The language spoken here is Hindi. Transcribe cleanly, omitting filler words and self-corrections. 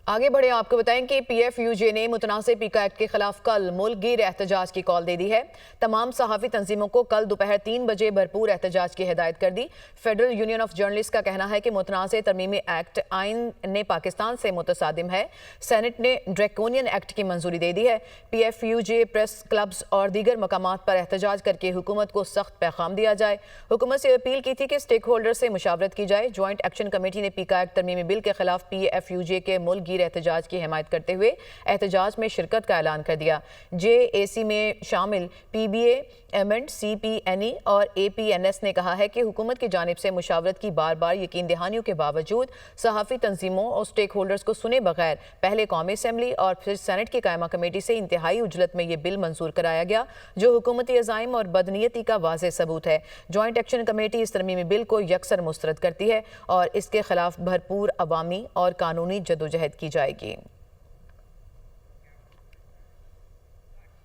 आगे बढ़े आपको बताएं कि PFUJ ने मुतनाज़िर पीका एक्ट के खिलाफ कल मुल्क गिर एहतजाज की कॉल दे दी है। तमाम सहाफ़ी तंजीमों को कल दोपहर 3 बजे भरपूर एहतजाज की हिदायत कर दी। फेडरल यूनियन ऑफ जर्नलिस्ट का कहना है कि मुतनाज़िर तरमीमी एक्ट आइन ने पाकिस्तान से मुतसादिम है। सेनेट ने ड्रैकोनियन एक्ट की मंजूरी दे दी है। PFUJ प्रेस क्लब्स और दीगर मकामात पर एहतजाज करके हुकूमत को सख्त पैगाम दिया जाए। हुकूमत से अपील की थी कि स्टेक होल्डर से मुशावरत की जाए। ज्वाइंट एक्शन कमेटी ने पीका एक्ट तरमीमी बिल के खिलाफ PFUJ के मुल्क एहतजाज की हिमायत करते हुए एहतजाज में शिरकत का ऐलान कर दिया। JAC में शामिल PBA, एमेंड, CPNE और APNS ने कहा है कि हुकूमत की जानिब से मुशावरत की बार बार यकीन दहानियों के बावजूद सहाफ़ी तंजीमों और स्टेक होल्डर्स को सुने बगैर पहले कौमी असम्बली और फिर सेनेट की कायमा कमेटी से इंतहाई उजलत में ये बिल मंजूर कराया गया, जो हुकूमती अज़ाइम और बदनीयती का वाज़ेह सबूत है। ज्वाइंट एक्शन कमेटी इस तरमीमी बिल को यकसर मुस्तरद करती है और इसके खिलाफ भरपूर अवामी और कानूनी जदोजहद की जाएगी।